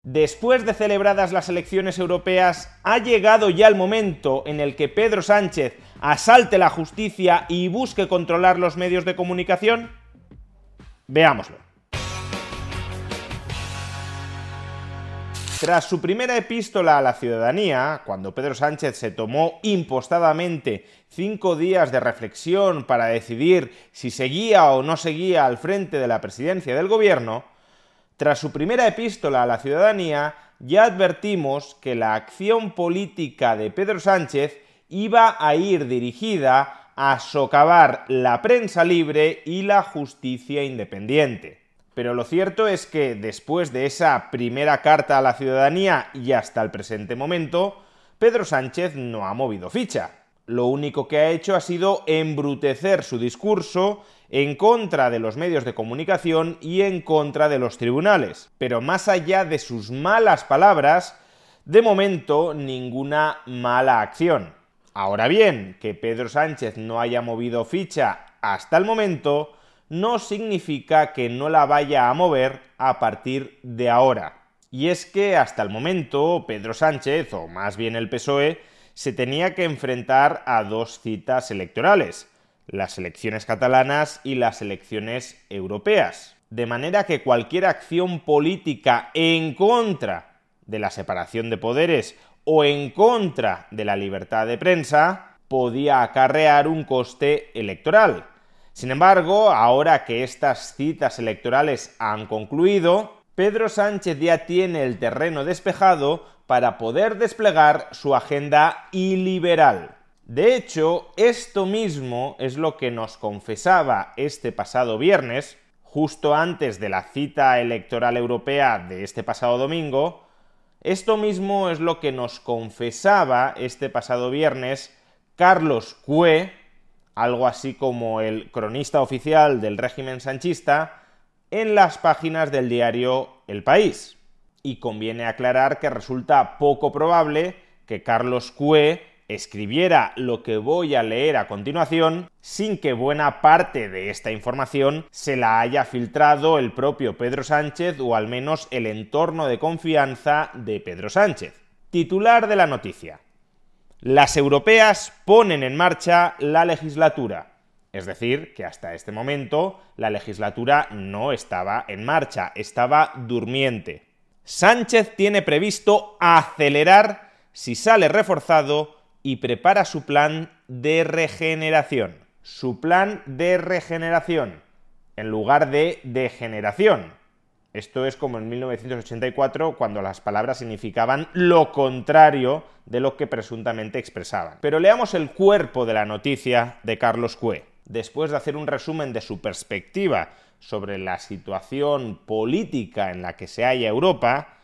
Después de celebradas las elecciones europeas, ¿ha llegado ya el momento en el que Pedro Sánchez asalte la justicia y busque controlar los medios de comunicación? Veámoslo. Tras su primera epístola a la ciudadanía, cuando Pedro Sánchez se tomó impostadamente 5 días de reflexión para decidir si seguía o no seguía al frente de la presidencia del gobierno, tras su primera epístola a la ciudadanía, ya advertimos que la acción política de Pedro Sánchez iba a ir dirigida a socavar la prensa libre y la justicia independiente. Pero lo cierto es que después de esa primera carta a la ciudadanía y hasta el presente momento, Pedro Sánchez no ha movido ficha. Lo único que ha hecho ha sido embrutecer su discurso en contra de los medios de comunicación y en contra de los tribunales. Pero más allá de sus malas palabras, de momento ninguna mala acción. Ahora bien, que Pedro Sánchez no haya movido ficha hasta el momento no significa que no la vaya a mover a partir de ahora. Y es que hasta el momento Pedro Sánchez, o más bien el PSOE, se tenía que enfrentar a 2 citas electorales, las elecciones catalanas y las elecciones europeas. De manera que cualquier acción política en contra de la separación de poderes o en contra de la libertad de prensa podía acarrear un coste electoral. Sin embargo, ahora que estas citas electorales han concluido, Pedro Sánchez ya tiene el terreno despejado para poder desplegar su agenda iliberal. De hecho, esto mismo es lo que nos confesaba este pasado viernes, justo antes de la cita electoral europea de este pasado domingo. Esto mismo es lo que nos confesaba este pasado viernes Carlos Cue, algo así como el cronista oficial del régimen sanchista, en las páginas del diario El País. Y conviene aclarar que resulta poco probable que Carlos Cue escribiera lo que voy a leer a continuación sin que buena parte de esta información se la haya filtrado el propio Pedro Sánchez o al menos el entorno de confianza de Pedro Sánchez. Titular de la noticia: las europeas ponen en marcha la legislatura. Es decir, que hasta este momento la legislatura no estaba en marcha, estaba durmiente. Sánchez tiene previsto acelerar si sale reforzado y prepara su plan de regeneración. Su plan de regeneración, en lugar de degeneración. Esto es como en 1984, cuando las palabras significaban lo contrario de lo que presuntamente expresaban. Pero leamos el cuerpo de la noticia de Carlos Cue. Después de hacer un resumen de su perspectiva sobre la situación política en la que se halla Europa,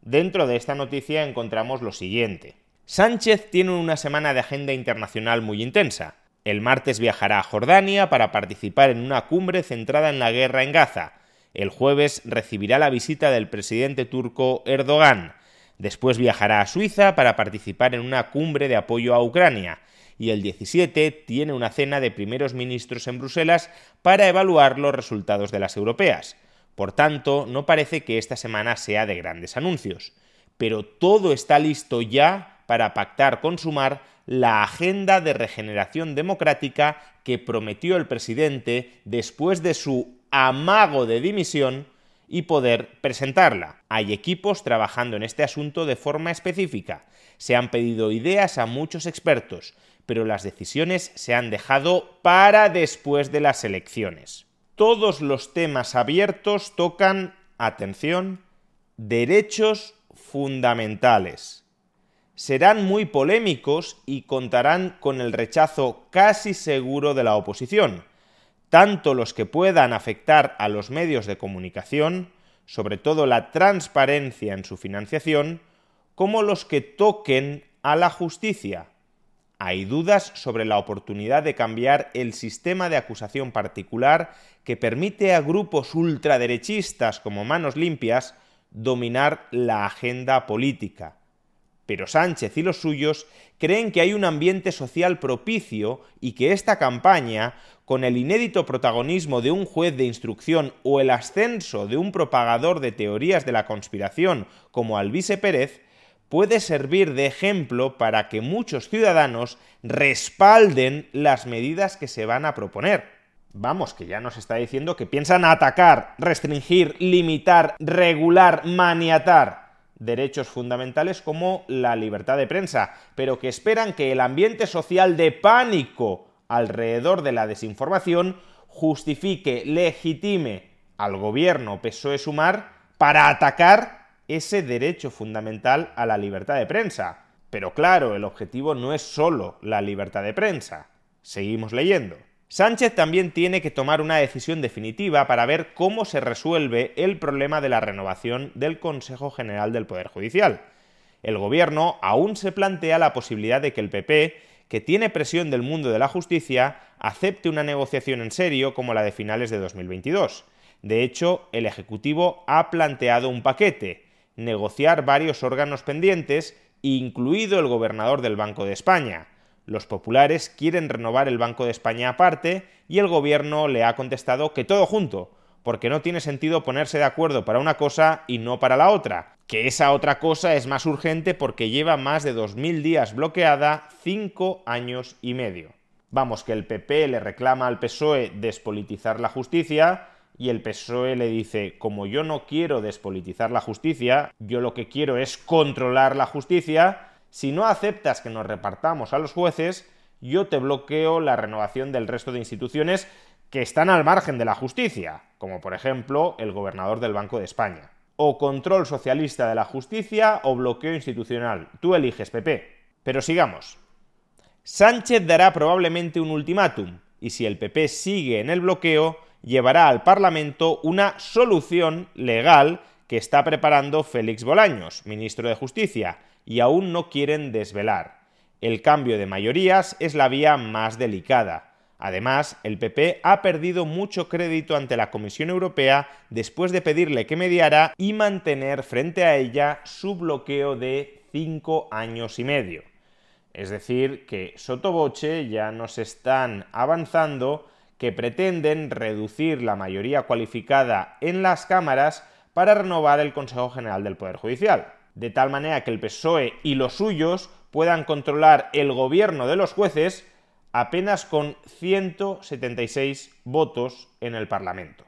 dentro de esta noticia encontramos lo siguiente. Sánchez tiene una semana de agenda internacional muy intensa. El martes viajará a Jordania para participar en una cumbre centrada en la guerra en Gaza. El jueves recibirá la visita del presidente turco Erdogan. Después viajará a Suiza para participar en una cumbre de apoyo a Ucrania. Y el 17 tiene una cena de primeros ministros en Bruselas para evaluar los resultados de las europeas. Por tanto, no parece que esta semana sea de grandes anuncios. Pero todo está listo ya para pactar con Sumar la agenda de regeneración democrática que prometió el presidente después de su amago de dimisión y poder presentarla. Hay equipos trabajando en este asunto de forma específica. Se han pedido ideas a muchos expertos, pero las decisiones se han dejado para después de las elecciones. Todos los temas abiertos tocan, atención, derechos fundamentales. Serán muy polémicos y contarán con el rechazo casi seguro de la oposición, tanto los que puedan afectar a los medios de comunicación, sobre todo la transparencia en su financiación, como los que toquen a la justicia. Hay dudas sobre la oportunidad de cambiar el sistema de acusación particular que permite a grupos ultraderechistas como Manos Limpias dominar la agenda política. Pero Sánchez y los suyos creen que hay un ambiente social propicio y que esta campaña, con el inédito protagonismo de un juez de instrucción o el ascenso de un propagador de teorías de la conspiración como Alvise Pérez, puede servir de ejemplo para que muchos ciudadanos respalden las medidas que se van a proponer. Vamos, que ya nos está diciendo que piensan atacar, restringir, limitar, regular, maniatar derechos fundamentales como la libertad de prensa, pero que esperan que el ambiente social de pánico alrededor de la desinformación justifique, legitime al gobierno PSOE-Sumar para atacar ese derecho fundamental a la libertad de prensa. Pero claro, el objetivo no es solo la libertad de prensa. Seguimos leyendo. Sánchez también tiene que tomar una decisión definitiva para ver cómo se resuelve el problema de la renovación del Consejo General del Poder Judicial. El gobierno aún se plantea la posibilidad de que el PP, que tiene presión del mundo de la justicia, acepte una negociación en serio como la de finales de 2022. De hecho, el Ejecutivo ha planteado un paquete: negociar varios órganos pendientes, incluido el gobernador del Banco de España. Los populares quieren renovar el Banco de España aparte y el gobierno le ha contestado que todo junto, porque no tiene sentido ponerse de acuerdo para una cosa y no para la otra, que esa otra cosa es más urgente porque lleva más de 2000 días bloqueada, 5 años y medio. Vamos, que el PP le reclama al PSOE despolitizar la justicia y el PSOE le dice: como yo no quiero despolitizar la justicia, yo lo que quiero es controlar la justicia. Si no aceptas que nos repartamos a los jueces, yo te bloqueo la renovación del resto de instituciones que están al margen de la justicia, como por ejemplo el gobernador del Banco de España. O control socialista de la justicia o bloqueo institucional. Tú eliges, PP. Pero sigamos. Sánchez dará probablemente un ultimátum, y si el PP sigue en el bloqueo, llevará al Parlamento una solución legal que está preparando Félix Bolaños, ministro de Justicia, y aún no quieren desvelar. El cambio de mayorías es la vía más delicada. Además, el PP ha perdido mucho crédito ante la Comisión Europea después de pedirle que mediara y mantener frente a ella su bloqueo de 5 años y medio. Es decir, que sotto voce ya nos están avanzando que pretenden reducir la mayoría cualificada en las cámaras para renovar el Consejo General del Poder Judicial, de tal manera que el PSOE y los suyos puedan controlar el gobierno de los jueces apenas con 176 votos en el Parlamento.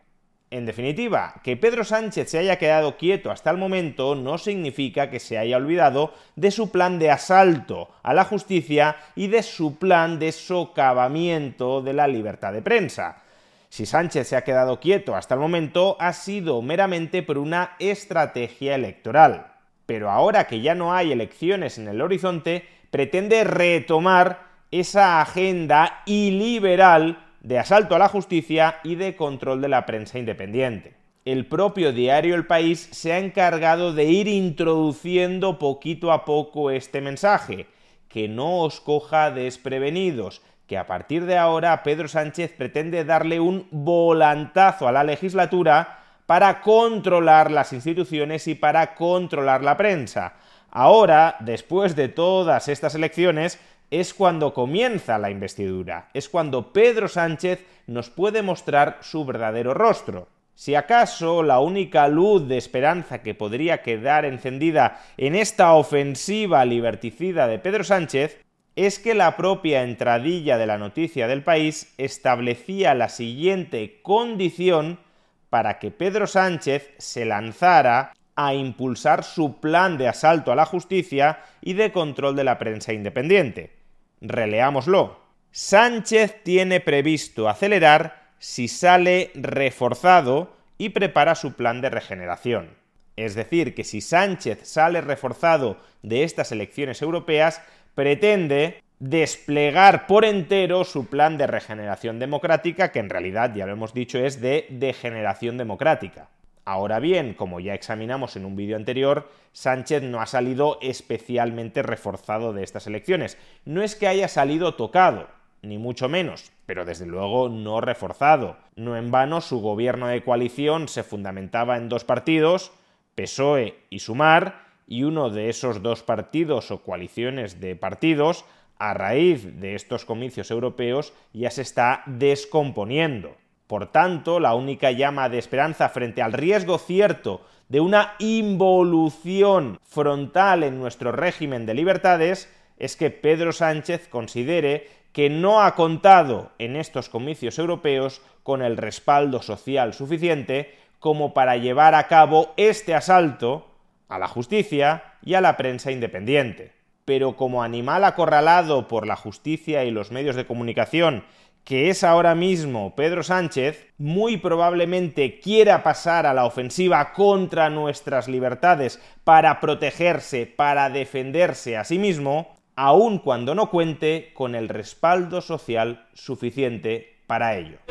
En definitiva, que Pedro Sánchez se haya quedado quieto hasta el momento no significa que se haya olvidado de su plan de asalto a la justicia y de su plan de socavamiento de la libertad de prensa. Si Sánchez se ha quedado quieto hasta el momento, ha sido meramente por una estrategia electoral. Pero ahora que ya no hay elecciones en el horizonte, pretende retomar esa agenda iliberal de asalto a la justicia y de control de la prensa independiente. El propio diario El País se ha encargado de ir introduciendo poquito a poco este mensaje: que no os coja desprevenidos, que a partir de ahora Pedro Sánchez pretende darle un volantazo a la legislatura para controlar las instituciones y para controlar la prensa. Ahora, después de todas estas elecciones, es cuando comienza la investidura, es cuando Pedro Sánchez nos puede mostrar su verdadero rostro. Si acaso la única luz de esperanza que podría quedar encendida en esta ofensiva liberticida de Pedro Sánchez es que la propia entradilla de la noticia del País establecía la siguiente condición para que Pedro Sánchez se lanzara a impulsar su plan de asalto a la justicia y de control de la prensa independiente. Releámoslo. Sánchez tiene previsto acelerar si sale reforzado y prepara su plan de regeneración. Es decir, que si Sánchez sale reforzado de estas elecciones europeas, pretende desplegar por entero su plan de regeneración democrática, que en realidad, ya lo hemos dicho, es de degeneración democrática. Ahora bien, como ya examinamos en un vídeo anterior, Sánchez no ha salido especialmente reforzado de estas elecciones. No es que haya salido tocado, ni mucho menos, pero desde luego no reforzado. No en vano su gobierno de coalición se fundamentaba en dos partidos, PSOE y Sumar, y uno de esos dos partidos o coaliciones de partidos, a raíz de estos comicios europeos, ya se está descomponiendo. Por tanto, la única llama de esperanza frente al riesgo cierto de una involución frontal en nuestro régimen de libertades es que Pedro Sánchez considere que no ha contado en estos comicios europeos con el respaldo social suficiente como para llevar a cabo este asalto a la justicia y a la prensa independiente. Pero como animal acorralado por la justicia y los medios de comunicación, que es ahora mismo Pedro Sánchez, muy probablemente quiera pasar a la ofensiva contra nuestras libertades para protegerse, para defenderse a sí mismo, aun cuando no cuente con el respaldo social suficiente para ello.